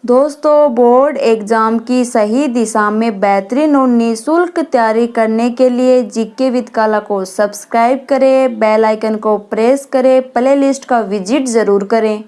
दोस्तों, board exam की सही दिशा में बेहतरीन और निःशुल्क तैयारी करने के लिए जीके विद काला को सब्सक्राइब करें, बेल आइकन को प्रेस करें, प्लेलिस्ट का विजिट जरूर करें।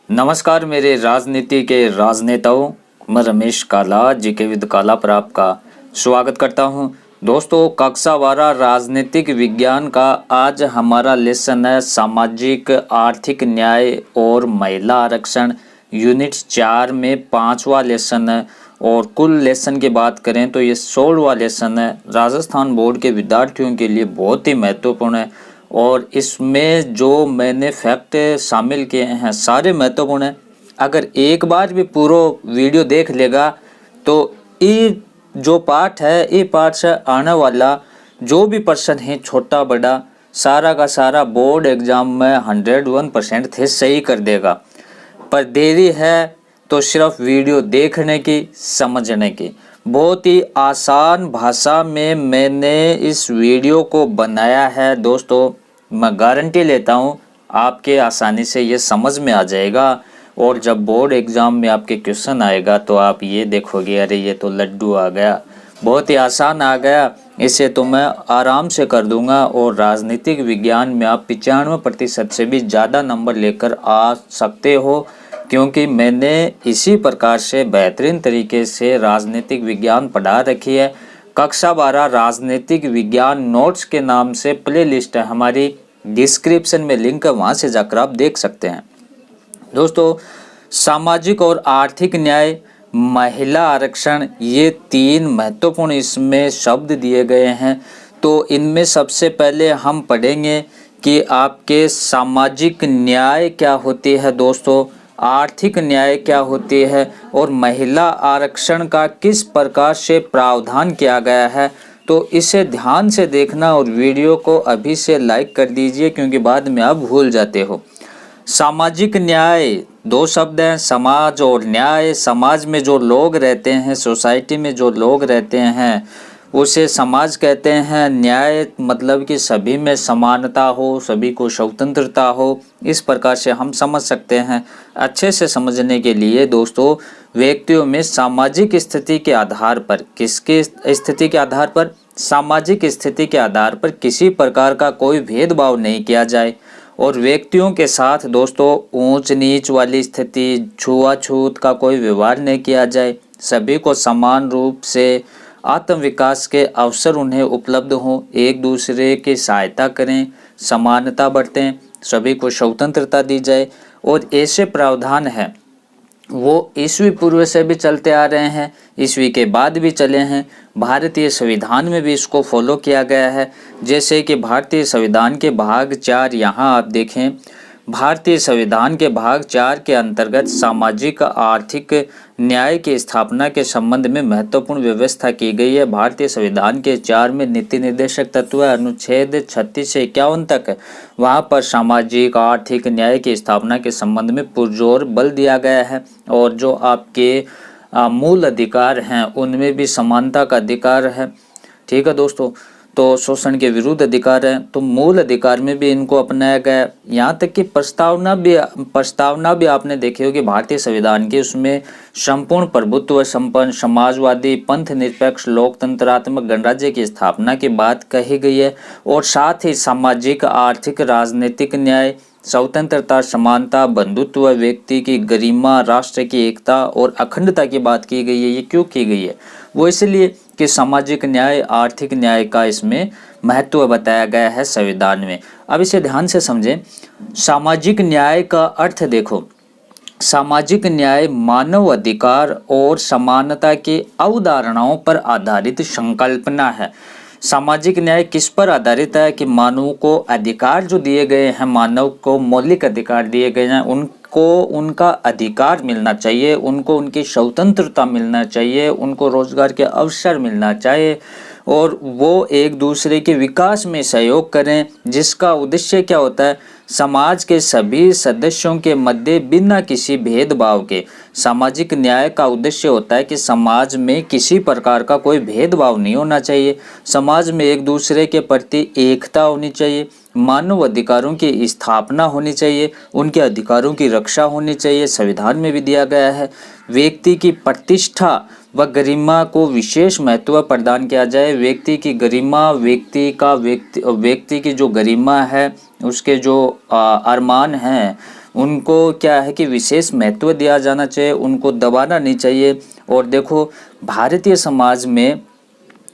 नमस्कार मेरे राजनीति के राजनेताओं, मैं रमेश काला जीके विद काला पर आपका स्वागत करता हूं। दोस्तों, कक्षा 12 राजनीतिक विज्ञान का आज हमारा लेसन है सामाजिक आर्थिक न्याय और महिला आरक्षण। यूनिट 4 में 5वां लेसन है और कुल लेसन की बात करें तो ये 16वां लेसन है। राजस्थान बोर्ड के विद्यार्थियों के लिए बहुत ही महत्वपूर्ण है और इसमें जो मैंने फैक्ट शामिल किए हैं सारे महत्वपूर्ण हैं। अगर एक बार भी पूरा वीडियो देख लेगा तो ये जो पाठ है, ये पाठ से आने वाला जो भी प्रश्न है छोटा बड़ा सारा का सारा बोर्ड एग्जाम में 101% थे सही कर देगा। पर देरी है तो सिर्फ वीडियो देखने की, समझने की। बहुत ही आसान भाषा में मैंने इस वीडियो को बनाया है। दोस्तों, मैं गारंटी लेता हूँ आपके आसानी से ये समझ में आ जाएगा और जब बोर्ड एग्ज़ाम में आपके क्वेश्चन आएगा तो आप ये देखोगे, अरे ये तो लड्डू आ गया, बहुत ही आसान आ गया, इसे तो मैं आराम से कर दूंगा। और राजनीतिक विज्ञान में आप 95% से भी ज़्यादा नंबर लेकर आ सकते हो, क्योंकि मैंने इसी प्रकार से बेहतरीन तरीके से राजनीतिक विज्ञान पढ़ा रखी है। कक्षा 12 राजनीतिक विज्ञान नोट्स के नाम से प्लेलिस्ट है हमारी, डिस्क्रिप्शन में लिंक है, वहाँ से जाकर आप देख सकते हैं। दोस्तों, सामाजिक और आर्थिक न्याय, महिला आरक्षण, ये 3 महत्वपूर्ण इसमें शब्द दिए गए हैं। तो इनमें सबसे पहले हम पढ़ेंगे कि आपके सामाजिक न्याय क्या होती है दोस्तों, आर्थिक न्याय क्या होती है और महिला आरक्षण का किस प्रकार से प्रावधान किया गया है। तो इसे ध्यान से देखना और वीडियो को अभी से लाइक कर दीजिए, क्योंकि बाद में आप भूल जाते हो। सामाजिक न्याय 2 शब्द हैं, समाज और न्याय। समाज में जो लोग रहते हैं, सोसाइटी में जो लोग रहते हैं उसे समाज कहते हैं। न्याय मतलब कि सभी में समानता हो, सभी को स्वतंत्रता हो, इस प्रकार से हम समझ सकते हैं। अच्छे से समझने के लिए दोस्तों, व्यक्तियों में सामाजिक स्थिति के आधार पर, किसकी स्थिति के आधार पर, सामाजिक स्थिति के आधार पर किसी प्रकार का कोई भेदभाव नहीं किया जाए और व्यक्तियों के साथ दोस्तों ऊंच नीच वाली स्थिति, छुआछूत का कोई व्यवहार नहीं किया जाए। सभी को समान रूप से आत्म विकास के अवसर उन्हें उपलब्ध हों, एक दूसरे की सहायता करें, समानता बरतें, सभी को स्वतंत्रता दी जाए। और ऐसे प्रावधान है वो ईस्वी पूर्व से भी चलते आ रहे हैं, ईस्वी के बाद भी चले हैं। भारतीय संविधान में भी इसको फॉलो किया गया है। जैसे कि भारतीय संविधान के भाग 4 यहाँ आप देखें, भारतीय संविधान के भाग 4 के अंतर्गत सामाजिक आर्थिक न्याय की स्थापना के संबंध में महत्वपूर्ण व्यवस्था की गई है। भारतीय संविधान के 4 में नीति निर्देशक तत्व अनुच्छेद 36 से 51 तक, वहाँ पर सामाजिक आर्थिक न्याय की स्थापना के संबंध में पुरजोर बल दिया गया है। और जो आपके मूल अधिकार हैं उनमें भी समानता का अधिकार है। ठीक है दोस्तों, तो शोषण के विरुद्ध अधिकार है, तो मूल अधिकार में भी इनको अपनाया गया। यहाँ तक कि प्रस्तावना भी आपने देखी होगी भारतीय संविधान की, उसमें संपूर्ण प्रभुत्व संपन्न समाजवादी पंथ निरपेक्ष लोकतंत्रात्मक गणराज्य की स्थापना की बात कही गई है। और साथ ही सामाजिक आर्थिक राजनीतिक न्याय, स्वतंत्रता, समानता, बंधुत्व, व्यक्ति की गरिमा, राष्ट्र की एकता और अखंडता की बात की गई है। ये क्यों की गई है? वो इसलिए कि सामाजिक न्याय, आर्थिक न्याय का इसमें महत्व बताया गया है संविधान में। अब इसे ध्यान से समझें। सामाजिक न्याय का अर्थ देखो, सामाजिक न्याय मानव अधिकार और समानता की अवधारणाओं पर आधारित संकल्पना है। सामाजिक न्याय किस पर आधारित है कि मानव को अधिकार जो दिए गए हैं, मानव को मौलिक अधिकार दिए गए हैं, उनको उनका अधिकार मिलना चाहिए, उनको उनकी स्वतंत्रता मिलना चाहिए, उनको रोजगार के अवसर मिलना चाहिए और वो एक दूसरे के विकास में सहयोग करें, जिसका उद्देश्य क्या होता है, समाज के सभी सदस्यों के मध्य बिना किसी भेदभाव के। सामाजिक न्याय का उद्देश्य होता है कि समाज में किसी प्रकार का कोई भेदभाव नहीं होना चाहिए, समाज में एक दूसरे के प्रति एकता होनी चाहिए, मानव अधिकारों की स्थापना होनी चाहिए, उनके अधिकारों की रक्षा होनी चाहिए, संविधान में भी दिया गया है। व्यक्ति की प्रतिष्ठा व गरिमा को विशेष महत्व प्रदान किया जाए। व्यक्ति की गरिमा, व्यक्ति की जो गरिमा है, उसके जो अरमान हैं, उनको क्या है कि विशेष महत्व दिया जाना चाहिए, उनको दबाना नहीं चाहिए। और देखो भारतीय समाज में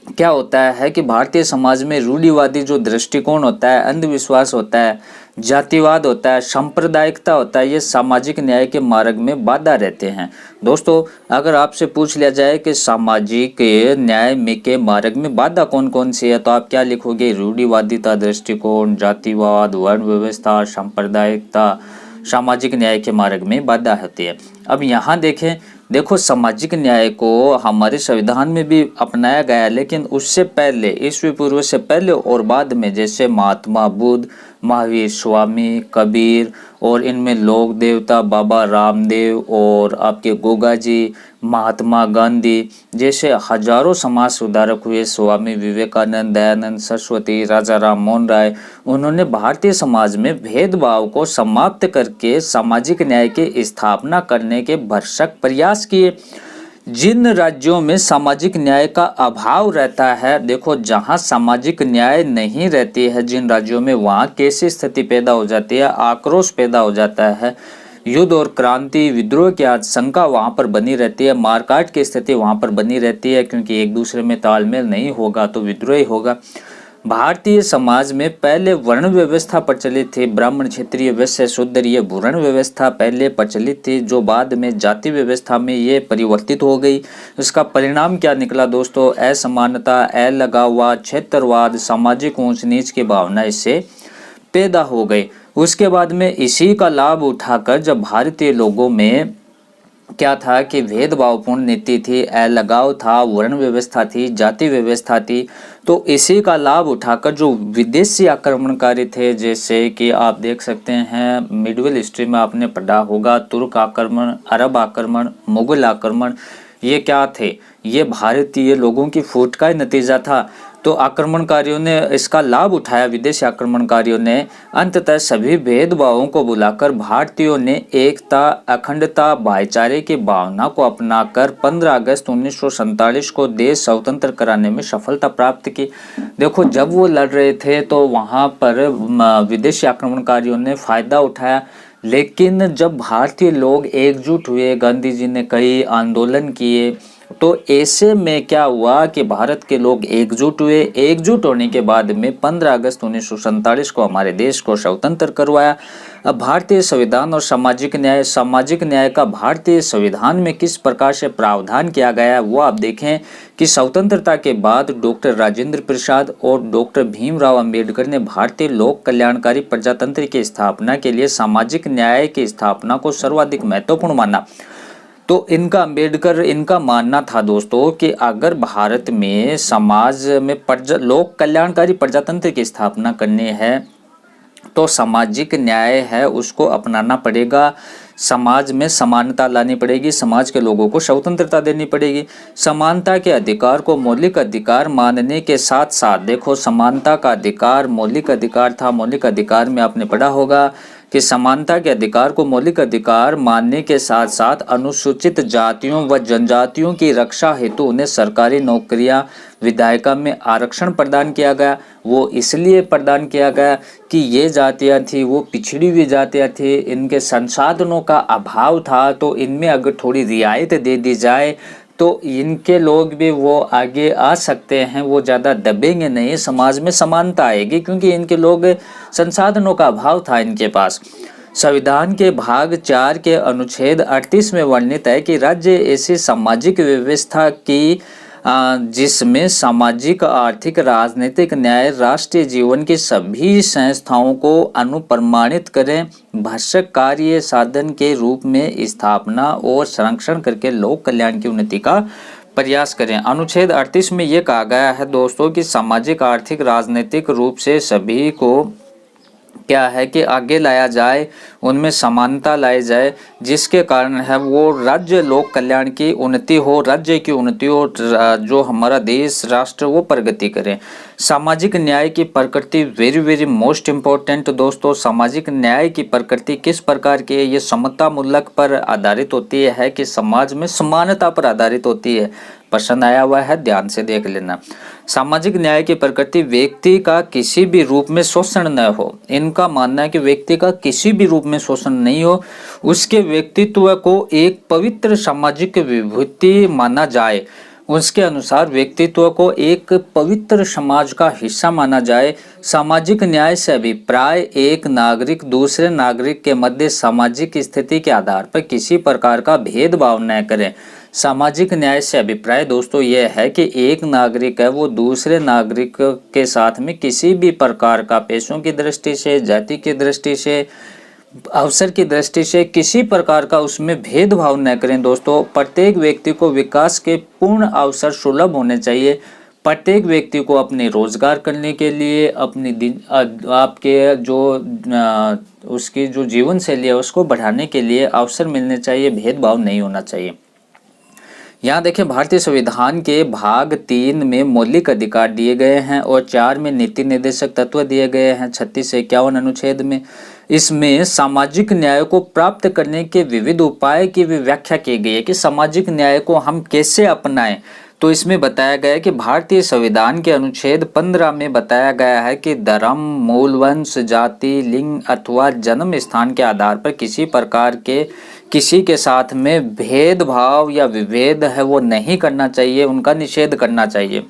क्या होता है कि भारतीय समाज में रूढ़िवादी जो दृष्टिकोण होता है, अंधविश्वास होता है, जातिवाद होता है, सांप्रदायिकता होता है, ये सामाजिक न्याय के मार्ग में बाधा रहते हैं। दोस्तों, अगर आपसे पूछ लिया जाए कि सामाजिक न्याय में के मार्ग में बाधा कौन कौन सी है, तो आप क्या लिखोगे? रूढ़िवादिता दृष्टिकोण, जातिवाद, वर्ण व्यवस्था, सांप्रदायिकता सामाजिक न्याय के मार्ग में बाधा होती है। अब यहाँ देखो सामाजिक न्याय को हमारे संविधान में भी अपनाया गया है, लेकिन उससे पहले, ईस्वी पूर्व से पहले और बाद में, जैसे महात्मा बुद्ध, महावीर स्वामी, कबीर, और इनमें लोक देवता बाबा रामदेव और आपके गोगा जी, महात्मा गांधी जैसे हजारों समाज सुधारक हुए, स्वामी विवेकानंद, दयानंद सरस्वती, राजा राम मोहन राय, उन्होंने भारतीय समाज में भेदभाव को समाप्त करके सामाजिक न्याय की स्थापना करने के भरसक प्रयास किए। जिन राज्यों में सामाजिक न्याय का अभाव रहता है, देखो जहां सामाजिक न्याय नहीं रहती है जिन राज्यों में, वहां कैसी स्थिति पैदा हो जाती है? आक्रोश पैदा हो जाता है, युद्ध और क्रांति, विद्रोह की आशंका वहां पर बनी रहती है, मारकाट की स्थिति वहां पर बनी रहती है, क्योंकि एक दूसरे में तालमेल नहीं होगा तो विद्रोह ही होगा। भारतीय समाज में पहले वर्ण व्यवस्था प्रचलित थी, ब्राह्मण, क्षत्रिय, वैश्य, शूद्र, ये वर्ण व्यवस्था पहले प्रचलित थी, जो बाद में जाति व्यवस्था में ये परिवर्तित हो गई। इसका परिणाम क्या निकला दोस्तों? असमानता, अलगाववाद, क्षेत्रवाद, सामाजिक ऊंच नीच की भावना इससे पैदा हो गई। उसके बाद में इसी का लाभ उठाकर जब भारतीय लोगों में क्या था कि भेदभावपूर्ण नीति थी, अलगाव था, वर्ण व्यवस्था थी, जाति व्यवस्था थी, तो इसी का लाभ उठाकर जो विदेशी आक्रमणकारी थे, जैसे कि आप देख सकते हैं मिडिवल हिस्ट्री में आपने पढ़ा होगा, तुर्क आक्रमण, अरब आक्रमण, मुगल आक्रमण, ये क्या थे? ये भारतीय लोगों की फूट का ही नतीजा था। तो आक्रमणकारियों ने इसका लाभ उठाया, विदेशी आक्रमणकारियों ने अंततः सभी भेदभावों को बुलाकर भारतीयों ने एकता, अखंडता, भाईचारे की भावना को अपनाकर 15 अगस्त 1947 को देश स्वतंत्र कराने में सफलता प्राप्त की। देखो जब वो लड़ रहे थे तो वहाँ पर विदेशी आक्रमणकारियों ने फायदा उठाया, लेकिन जब भारतीय लोग एकजुट हुए, गांधी जी ने कई आंदोलन किए, तो ऐसे में क्या हुआ कि भारत के लोग एकजुट हुए। एकजुट होने के बाद में 15 अगस्त 1947 को हमारे देश को स्वतंत्र करवाया। अब भारतीय संविधान और सामाजिक न्याय का भारतीय संविधान में किस प्रकार से प्रावधान किया गया है वो आप देखें कि स्वतंत्रता के बाद डॉक्टर राजेंद्र प्रसाद और डॉक्टर भीमराव अंबेडकर ने भारतीय लोक कल्याणकारी प्रजातंत्र की स्थापना के लिए सामाजिक न्याय की स्थापना को सर्वाधिक महत्वपूर्ण माना। तो इनका मानना था दोस्तों कि अगर भारत में समाज में लोक कल्याणकारी प्रजातंत्र की स्थापना करनी है तो सामाजिक न्याय है उसको अपनाना पड़ेगा, समाज में समानता लानी पड़ेगी, समाज के लोगों को स्वतंत्रता देनी पड़ेगी। समानता के अधिकार को मौलिक अधिकार मानने के साथ साथ, देखो समानता का अधिकार मौलिक अधिकार था, मौलिक अधिकार में आपने पढ़ा होगा कि समानता के अधिकार को मौलिक अधिकार मानने के साथ साथ अनुसूचित जातियों व जनजातियों की रक्षा हेतु उन्हें सरकारी नौकरियां, विधायिका में आरक्षण प्रदान किया गया। वो इसलिए प्रदान किया गया कि ये जातियां थी वो पिछड़ी हुई जातियां थी, इनके संसाधनों का अभाव था, तो इनमें अगर थोड़ी रियायत दे दी जाए तो इनके लोग भी वो आगे आ सकते हैं, वो ज़्यादा दबेंगे नहीं, समाज में समानता आएगी, क्योंकि इनके लोग संसाधनों का अभाव था इनके पास। संविधान के भाग 4 के अनुच्छेद 38 में वर्णित है कि राज्य ऐसी सामाजिक व्यवस्था की जिसमें सामाजिक, आर्थिक, राजनीतिक, न्याय, राष्ट्रीय जीवन की सभी संस्थाओं को अनुप्रमाणित करें, भरसक कार्य साधन के रूप में स्थापना और संरक्षण करके लोक कल्याण की उन्नति का प्रयास करें। अनुच्छेद 38 में ये कहा गया है दोस्तों कि सामाजिक, आर्थिक, राजनीतिक रूप से सभी को क्या है कि आगे लाया जाए, उनमें समानता लाई जाए, जिसके कारण है वो राज्य लोक कल्याण की उन्नति हो, राज्य की उन्नति हो, जो हमारा देश राष्ट्र वो प्रगति करे। सामाजिक न्याय की प्रकृति वेरी वेरी मोस्ट इम्पोर्टेंट दोस्तों। सामाजिक न्याय की प्रकृति किस प्रकार की है? ये समता मूलक पर आधारित होती है कि समाज में समानता पर आधारित होती है। पसंद आया हुआ है, ध्यान से देख लेना। सामाजिक न्याय की प्रकृति व्यक्ति का किसी भी रूप में शोषण न हो। इनका मानना है कि व्यक्ति का किसी भी रूप में शोषण नहीं हो, उसके व्यक्तित्व को एक पवित्र सामाजिक विभूति माना जाए, उसके अनुसार व्यक्तित्व को एक पवित्र समाज का हिस्सा माना जाए। सामाजिक न्याय से अभिप्राय एक नागरिक दूसरे नागरिक के मध्य सामाजिक स्थिति के आधार पर किसी प्रकार का भेदभाव न करे। सामाजिक न्याय से अभिप्राय दोस्तों यह है कि एक नागरिक है वो दूसरे नागरिक के साथ में किसी भी प्रकार का पैसों की दृष्टि से, जाति की दृष्टि से, अवसर की दृष्टि से किसी प्रकार का उसमें भेदभाव न करें दोस्तों। प्रत्येक व्यक्ति को विकास के पूर्ण अवसर सुलभ होने चाहिए। प्रत्येक व्यक्ति को अपने रोजगार करने के लिए, अपनी आपके जो उसकी जो जीवन शैली है उसको बढ़ाने के लिए अवसर मिलने चाहिए, भेदभाव नहीं होना चाहिए। यहाँ देखें, भारतीय संविधान के भाग 3 में मौलिक अधिकार दिए गए हैं और 4 में नीति निर्देशक तत्व दिए गए हैं। 36 से 51 अनुच्छेद में इसमें सामाजिक न्याय को प्राप्त करने के विविध उपाय की भी व्याख्या की गई है कि सामाजिक न्याय को हम कैसे अपनाएं। तो इसमें बताया गया है कि भारतीय संविधान के अनुच्छेद 15 में बताया गया है कि धर्म, मूल वंश, जाति, लिंग अथवा जन्म स्थान के आधार पर किसी प्रकार के किसी के साथ में भेदभाव या विभेद है वो नहीं करना चाहिए, उनका निषेध करना चाहिए।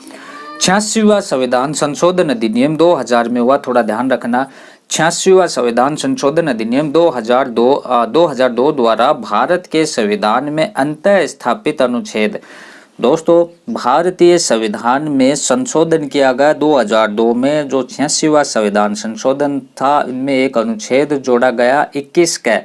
86वां संविधान संशोधन अधिनियम 2000 में हुआ, थोड़ा ध्यान रखना। 86वां संविधान संशोधन अधिनियम 2002 द्वारा भारत के संविधान में अंतः स्थापित अनुच्छेद दोस्तों, भारतीय संविधान में संशोधन किया गया 2002 में। जो 86वां संविधान संशोधन था, इनमें एक अनुच्छेद जोड़ा गया 21 का,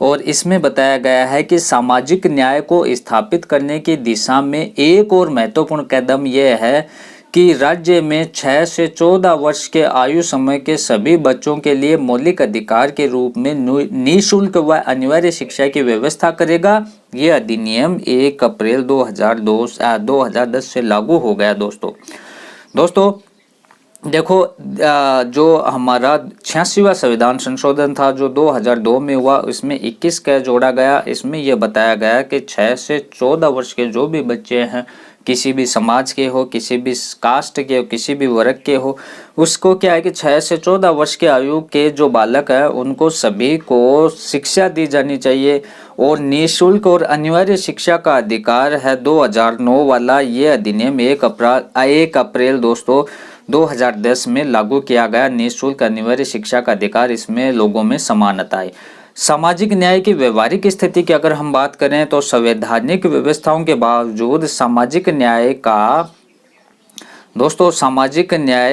और इसमें बताया गया है कि सामाजिक न्याय को स्थापित करने की दिशा में एक और महत्वपूर्ण कदम यह है कि राज्य में 6 से 14 वर्ष के आयु समय के सभी बच्चों के लिए मौलिक अधिकार के रूप में निःशुल्क व अनिवार्य शिक्षा की व्यवस्था करेगा। यह अधिनियम 1 अप्रैल 2010 से लागू हो गया दोस्तों देखो, जो हमारा 86वां संविधान संशोधन था जो 2002 में हुआ, इसमें 21 का जोड़ा गया। इसमें यह बताया गया कि 6 से 14 वर्ष के जो भी बच्चे हैं, किसी भी समाज के हो, किसी भी कास्ट के हो, किसी भी वर्ग के हो, उसको क्या है कि 6 से 14 वर्ष के आयु के जो बालक है उनको सभी को शिक्षा दी जानी चाहिए और निःशुल्क और अनिवार्य शिक्षा का अधिकार है। 2009 वाला ये अधिनियम 1 अप्रैल दोस्तों 2010 में लागू किया गया। निःशुल्क अनिवार्य शिक्षा का अधिकार, इसमें लोगों में समानता है। सामाजिक न्याय की व्यवहारिक स्थिति की अगर हम बात करें तो संवैधानिक व्यवस्थाओं के बावजूद सामाजिक न्याय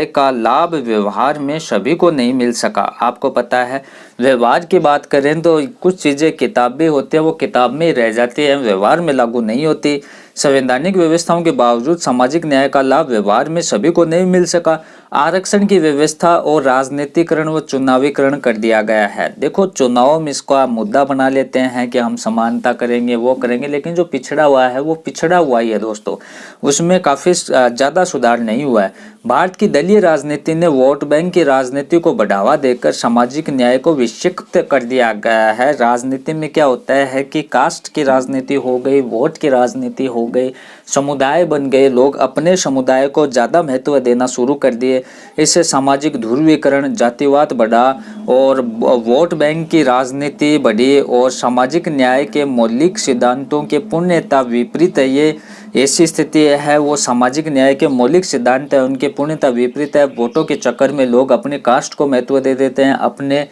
का लाभ व्यवहार में सभी को नहीं मिल सका। आपको पता है, व्यवहार की बात करें तो कुछ चीज़ें किताबें होती हैं, वो किताब में ही रह जाती हैं, व्यवहार में लागू नहीं होती। संवैधानिक व्यवस्थाओं के बावजूद सामाजिक न्याय का लाभ व्यवहार में सभी को नहीं मिल सका। आरक्षण की व्यवस्था और राजनीतिकरण व चुनावीकरण कर दिया गया है। देखो, चुनाव में इसका मुद्दा बना लेते हैं कि हम समानता करेंगे, वो करेंगे, लेकिन जो पिछड़ा हुआ है वो पिछड़ा हुआ ही है दोस्तों, उसमें काफ़ी ज़्यादा सुधार नहीं हुआ है। भारत की दलीय राजनीति ने वोट बैंक की राजनीति को बढ़ावा देकर सामाजिक न्याय को विक्षिप्त कर दिया गया है। राजनीति में क्या होता है कि कास्ट की राजनीति हो गई, वोट की राजनीति हो गई, समुदाय बन गए, लोग अपने समुदाय को ज़्यादा महत्व देना शुरू कर दिए। इससे सामाजिक ध्रुवीकरण, जातिवाद बढ़ा और वोट बैंक की राजनीति बढ़ी और सामाजिक न्याय के मौलिक सिद्धांतों के पूर्णतः विपरीत है। ये ऐसी स्थिति है, वो सामाजिक न्याय के मौलिक सिद्धांत है, उनके पूर्णतः विपरीत है। वोटों के चक्कर में लोग अपने कास्ट को महत्व दे देते हैं, अपने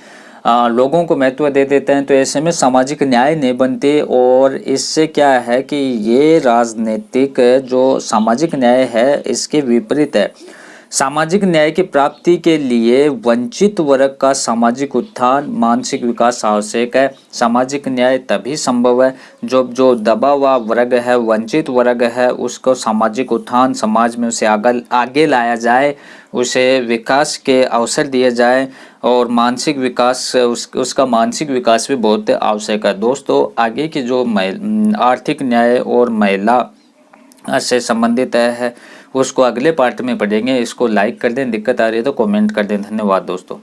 लोगों को महत्व दे देते हैं, तो ऐसे में सामाजिक न्याय नहीं बनते। और इससे क्या है कि ये राजनीतिक जो सामाजिक न्याय है इसके विपरीत है। सामाजिक न्याय की प्राप्ति के लिए वंचित वर्ग का सामाजिक उत्थान, मानसिक विकास आवश्यक है। सामाजिक न्याय तभी संभव है जब जो दबा हुआ वर्ग है, वंचित वर्ग है, उसको सामाजिक उत्थान, समाज में उसे आगे लाया जाए, उसे विकास के अवसर दिए जाए और मानसिक विकास उसका मानसिक विकास भी बहुत आवश्यक है। दोस्तों आगे की जो आर्थिक न्याय और महिला से संबंधित है उसको अगले पार्ट में पढ़ेंगे। इसको लाइक कर दें, दिक्कत आ रही है तो कमेंट कर दें। धन्यवाद दोस्तों।